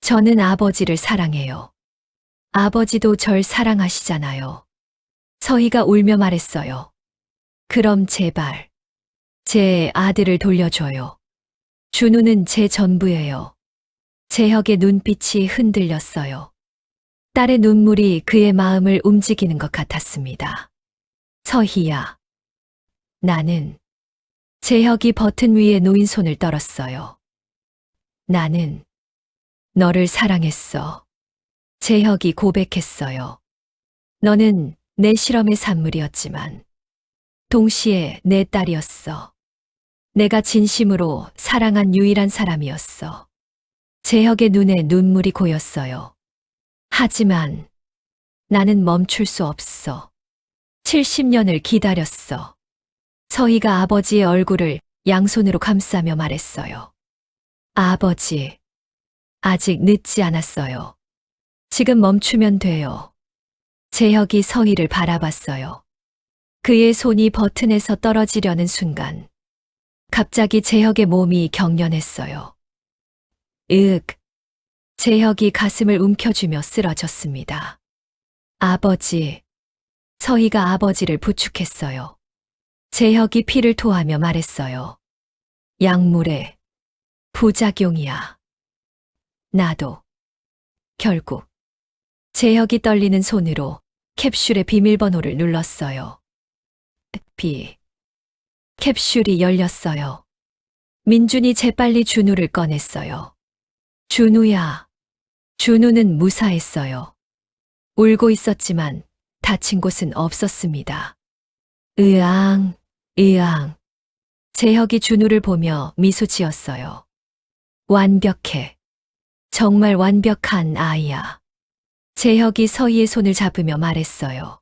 저는 아버지를 사랑해요. 아버지도 절 사랑하시잖아요. 서희가 울며 말했어요. 그럼 제발, 제 아들을 돌려줘요. 준우는 제 전부예요. 재혁의 눈빛이 흔들렸어요. 딸의 눈물이 그의 마음을 움직이는 것 같았습니다. 서희야. 나는. 재혁이 버튼 위에 놓인 손을 떨었어요. 나는 너를 사랑했어. 재혁이 고백했어요. 너는 내 실험의 산물이었지만 동시에 내 딸이었어. 내가 진심으로 사랑한 유일한 사람이었어. 재혁의 눈에 눈물이 고였어요. 하지만 나는 멈출 수 없어. 70년을 기다렸어. 서희가 아버지의 얼굴을 양손으로 감싸며 말했어요. 아버지, 아직 늦지 않았어요. 지금 멈추면 돼요. 재혁이 서희를 바라봤어요. 그의 손이 버튼에서 떨어지려는 순간 갑자기 재혁의 몸이 경련했어요. 재혁이 가슴을 움켜쥐며 쓰러졌습니다. 아버지. 서희가 아버지를 부축했어요. 재혁이 피를 토하며 말했어요. 약물의 부작용이야. 나도. 결국 재혁이 떨리는 손으로 캡슐의 비밀번호를 눌렀어요. 캡슐이 열렸어요. 민준이 재빨리 준우를 꺼냈어요. 준우야. 준우는 무사했어요. 울고 있었지만 다친 곳은 없었습니다. 으앙. 재혁이 준우를 보며 미소 지었어요. 완벽해. 정말 완벽한 아이야. 재혁이 서희의 손을 잡으며 말했어요.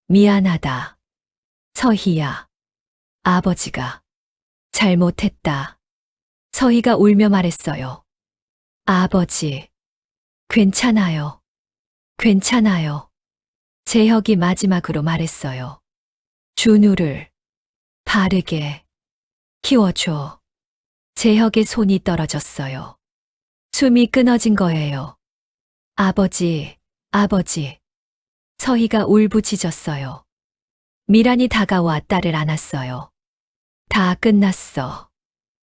미안하다. 서희야. 아버지가 잘못했다. 서희가 울며 말했어요. 아버지. 괜찮아요. 괜찮아요. 재혁이 마지막으로 말했어요. 준우를 바르게 키워줘. 재혁의 손이 떨어졌어요. 숨이 끊어진 거예요. 아버지, 아버지. 서희가 울부짖었어요. 미란이 다가와 딸을 안았어요. 다 끝났어.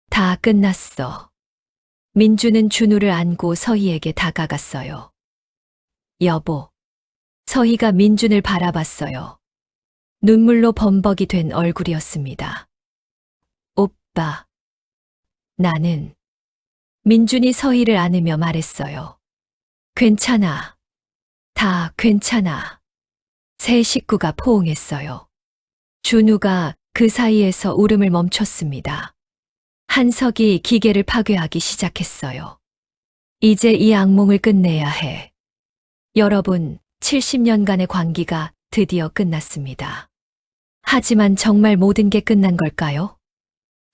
다 끝났어. 민주는 준우를 안고 서희에게 다가갔어요. 여보. 서희가 민준을 바라봤어요. 눈물로 범벅이 된 얼굴이었습니다. 오빠. 나는. 민준이 서희를 안으며 말했어요. 괜찮아. 다 괜찮아. 새 식구가 포옹했어요. 준우가 그 사이에서 울음을 멈췄습니다. 한석이 기계를 파괴하기 시작했어요. 이제 이 악몽을 끝내야 해. 여러분, 70년간의 광기가 드디어 끝났습니다. 하지만 정말 모든 게 끝난 걸까요?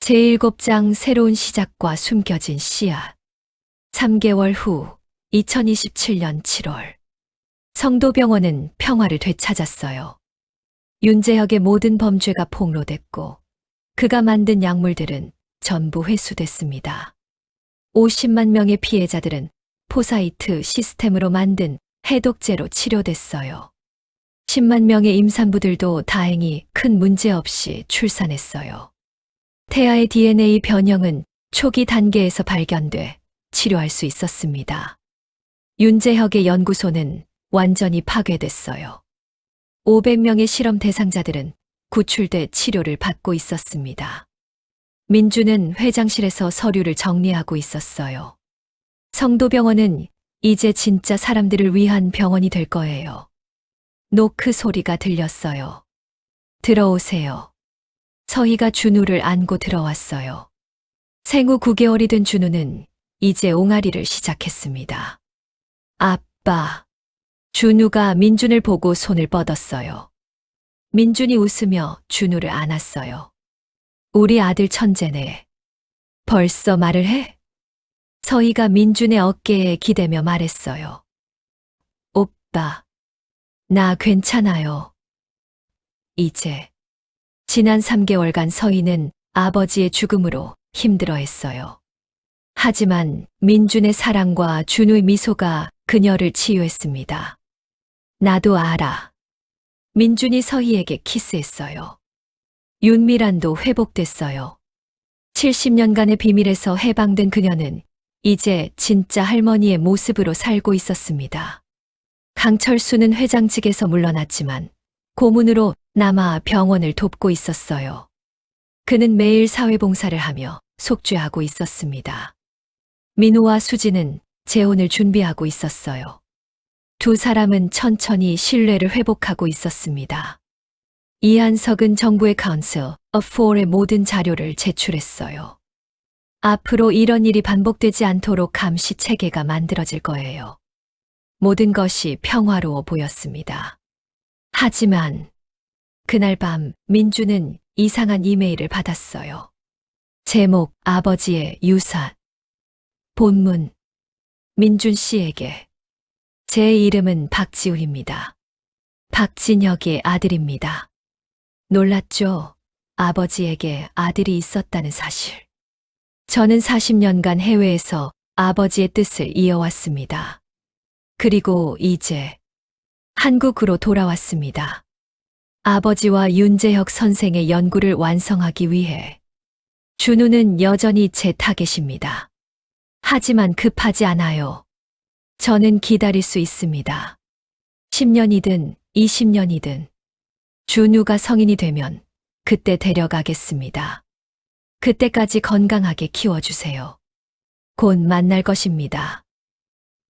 제7장 새로운 시작과 숨겨진 씨앗. 3개월 후 2027년 7월 성도병원은 평화를 되찾았어요. 윤재혁의 모든 범죄가 폭로됐고 그가 만든 약물들은 전부 회수됐습니다. 50만 명의 피해자들은 포사이트 시스템으로 만든 해독제로 치료됐어요. 10만 명의 임산부들도 다행히 큰 문제 없이 출산했어요. 태아의 DNA 변형은 초기 단계에서 발견돼 치료할 수 있었습니다. 윤재혁의 연구소는 완전히 파괴됐어요. 500명의 실험 대상자들은 구출돼 치료를 받고 있었습니다. 민주는 회장실에서 서류를 정리하고 있었어요. 성도병원은 이제 진짜 사람들을 위한 병원이 될 거예요. 노크 소리가 들렸어요. 들어오세요. 서희가 준우를 안고 들어왔어요. 생후 9개월이 된 준우는 이제 옹알이를 시작했습니다. 아빠. 준우가 민준을 보고 손을 뻗었어요. 민준이 웃으며 준우를 안았어요. 우리 아들 천재네. 벌써 말을 해? 서희가 민준의 어깨에 기대며 말했어요. 오빠, 나 괜찮아요. 이제. 지난 3개월간 서희는 아버지의 죽음으로 힘들어했어요. 하지만 민준의 사랑과 준우의 미소가 그녀를 치유했습니다. 나도 알아. 민준이 서희에게 키스했어요. 윤미란도 회복됐어요. 70년간의 비밀에서 해방된 그녀는 이제 진짜 할머니의 모습으로 살고 있었습니다. 강철수는 회장직에서 물러났지만 고문으로 남아 병원을 돕고 있었어요. 그는 매일 사회봉사를 하며 속죄하고 있었습니다. 민호와 수지는 재혼을 준비하고 있었어요. 두 사람은 천천히 신뢰를 회복하고 있었습니다. 이한석은 정부의 Council of Four의 모든 자료를 제출했어요. 앞으로 이런 일이 반복되지 않도록 감시 체계가 만들어질 거예요. 모든 것이 평화로워 보였습니다. 하지만 그날 밤 민주는 이상한 이메일을 받았어요. 제목 아버지의 유산. 본문 민준 씨에게. 제 이름은 박지훈입니다. 박진혁의 아들입니다. 놀랐죠? 아버지에게 아들이 있었다는 사실. 저는 40년간 해외에서 아버지의 뜻을 이어왔습니다. 그리고 이제 한국으로 돌아왔습니다. 아버지와 윤재혁 선생의 연구를 완성하기 위해. 준우는 여전히 제 타겟입니다. 하지만 급하지 않아요. 저는 기다릴 수 있습니다. 10년이든 20년이든. 준우가 성인이 되면 그때 데려가겠습니다. 그때까지 건강하게 키워주세요. 곧 만날 것입니다.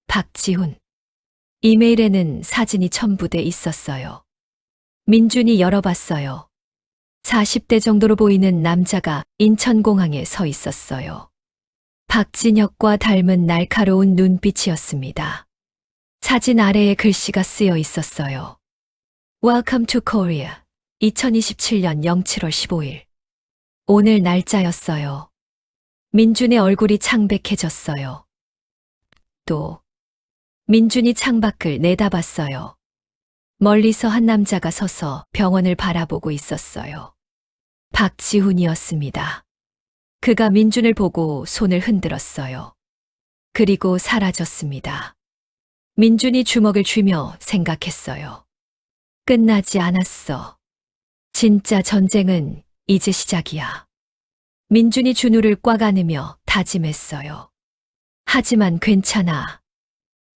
박지훈. 이메일에는 사진이 첨부돼 있었어요. 민준이 열어봤어요. 40대 정도로 보이는 남자가 인천공항에 서 있었어요. 박진혁과 닮은 날카로운 눈빛이었습니다. 사진 아래에 글씨가 쓰여 있었어요. Welcome to Korea. 2027년 07월 15일. 오늘 날짜였어요. 민준의 얼굴이 창백해졌어요. 또 민준이 창밖을 내다봤어요. 멀리서 한 남자가 서서 병원을 바라보고 있었어요. 박지훈이었습니다. 그가 민준을 보고 손을 흔들었어요. 그리고 사라졌습니다. 민준이 주먹을 쥐며 생각했어요. 끝나지 않았어. 진짜 전쟁은 이제 시작이야. 민준이 준우를 꽉 안으며 다짐했어요. 하지만 괜찮아.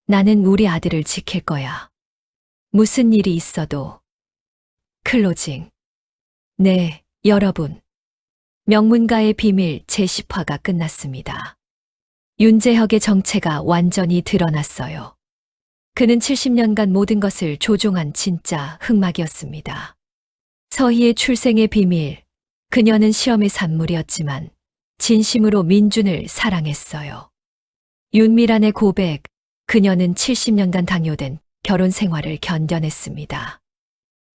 나는 우리 아들을 지킬 거야. 무슨 일이 있어도. 클로징. 네, 여러분. 명문가의 비밀 제10화가 끝났습니다. 윤재혁의 정체가 완전히 드러났어요. 그는 70년간 모든 것을 조종한 진짜 흑막이었습니다. 서희의 출생의 비밀. 그녀는 시험의 산물이었지만 진심으로 민준을 사랑했어요. 윤미란의 고백. 그녀는 70년간 당뇨된 결혼 생활을 견뎌냈습니다.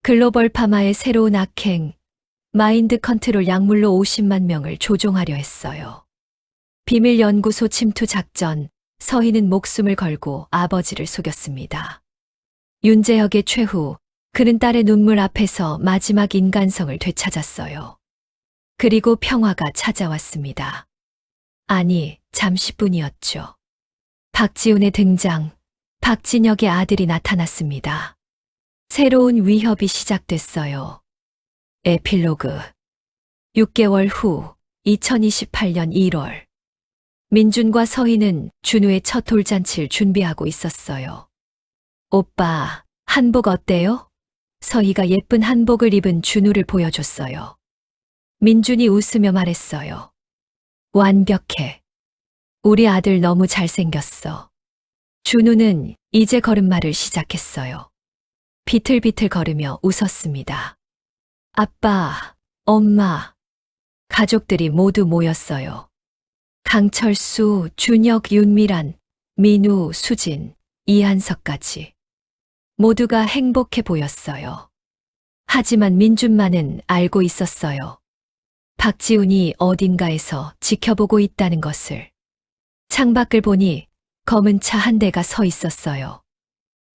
글로벌 파마의 새로운 악행. 마인드 컨트롤 약물로 50만 명을 조종하려 했어요. 비밀 연구소 침투 작전. 서희는 목숨을 걸고 아버지를 속였습니다. 윤재혁의 최후. 그는 딸의 눈물 앞에서 마지막 인간성을 되찾았어요. 그리고 평화가 찾아왔습니다. 아니, 잠시뿐이었죠. 박지훈의 등장. 박진혁의 아들이 나타났습니다. 새로운 위협이 시작됐어요. 에필로그. 6개월 후 2028년 1월. 민준과 서희는 준우의 첫 돌잔치를 준비하고 있었어요. 오빠, 한복 어때요? 서희가 예쁜 한복을 입은 준우를 보여줬어요. 민준이 웃으며 말했어요. 완벽해. 우리 아들 너무 잘생겼어. 준우는 이제 걸음마를 시작했어요. 비틀비틀 걸으며 웃었습니다. 아빠, 엄마, 가족들이 모두 모였어요. 강철수, 준혁, 윤미란, 민우, 수진, 이한석까지. 모두가 행복해 보였어요. 하지만 민준만은 알고 있었어요. 박지훈이 어딘가에서 지켜보고 있다는 것을. 창밖을 보니 검은 차 한 대가 서 있었어요.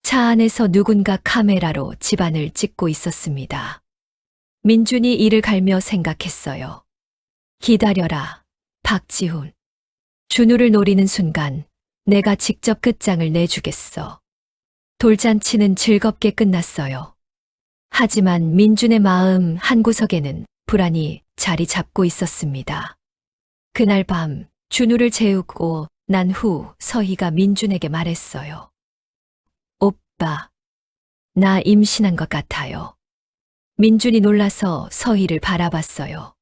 차 안에서 누군가 카메라로 집안을 찍고 있었습니다. 민준이 이를 갈며 생각했어요. 기다려라, 박지훈. 준우를 노리는 순간 내가 직접 끝장을 내주겠어. 돌잔치는 즐겁게 끝났어요. 하지만 민준의 마음 한구석에는 불안이 자리 잡고 있었습니다. 그날 밤 준우를 재우고 난 후 서희가 민준에게 말했어요. 오빠, 나 임신한 것 같아요. 민준이 놀라서 서희를 바라봤어요.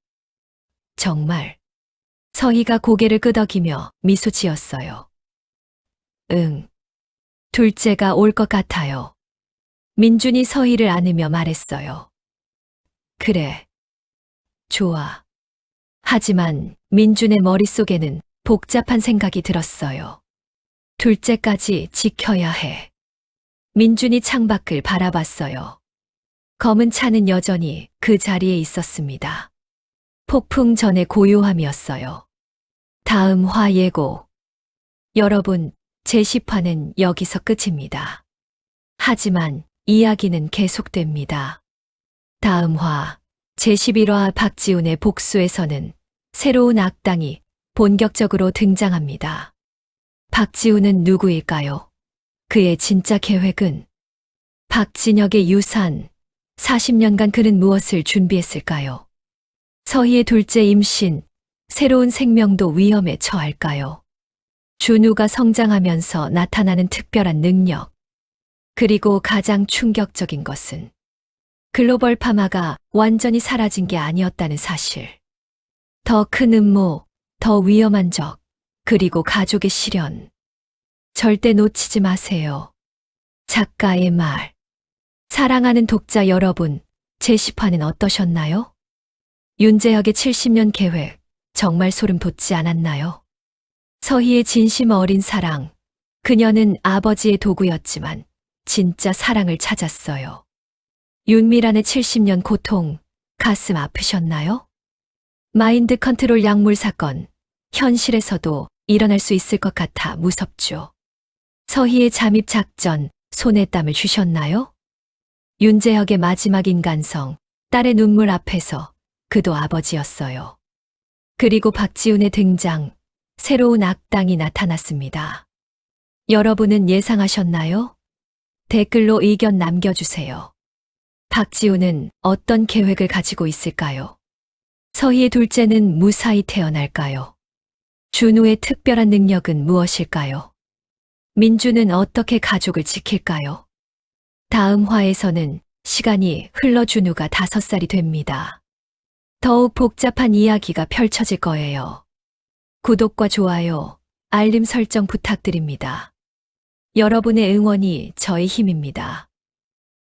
정말? 서희가 고개를 끄덕이며 미소 지었어요. 응. 둘째가 올 것 같아요. 민준이 서희를 안으며 말했어요. 그래. 좋아. 하지만 민준의 머릿속에는 복잡한 생각이 들었어요. 둘째까지 지켜야 해. 민준이 창밖을 바라봤어요. 검은 차는 여전히 그 자리에 있었습니다. 폭풍 전의 고요함이었어요. 다음 화 예고. 여러분, 제10화는 여기서 끝입니다. 하지만 이야기는 계속됩니다. 다음 화, 제11화 박지훈의 복수에서는 새로운 악당이 본격적으로 등장합니다. 박지훈은 누구일까요? 그의 진짜 계획은? 박진혁의 유산, 40년간 그는 무엇을 준비했을까요? 서희의 둘째 임신, 새로운 생명도 위험에 처할까요? 준우가 성장하면서 나타나는 특별한 능력. 그리고 가장 충격적인 것은 글로벌 파마가 완전히 사라진 게 아니었다는 사실. 더 큰 음모, 더 위험한 적, 그리고 가족의 시련. 절대 놓치지 마세요. 작가의 말. 사랑하는 독자 여러분, 제10화는 어떠셨나요? 윤재혁의 70년 계획, 정말 소름 돋지 않았나요? 서희의 진심 어린 사랑. 그녀는 아버지의 도구였지만 진짜 사랑을 찾았어요. 윤미란의 70년 고통, 가슴 아프셨나요? 마인드 컨트롤 약물 사건, 현실에서도 일어날 수 있을 것 같아 무섭죠. 서희의 잠입 작전, 손에 땀을 주셨나요? 윤재혁의 마지막 인간성, 딸의 눈물 앞에서 그도 아버지였어요. 그리고 박지훈의 등장, 새로운 악당이 나타났습니다. 여러분은 예상하셨나요? 댓글로 의견 남겨주세요. 박지훈은 어떤 계획을 가지고 있을까요? 서희의 둘째는 무사히 태어날까요? 준우의 특별한 능력은 무엇일까요? 민준은 어떻게 가족을 지킬까요? 다음 화에서는 시간이 흘러 준우가 5살이 됩니다. 더욱 복잡한 이야기가 펼쳐질 거예요. 구독과 좋아요, 알림 설정 부탁드립니다. 여러분의 응원이 저의 힘입니다.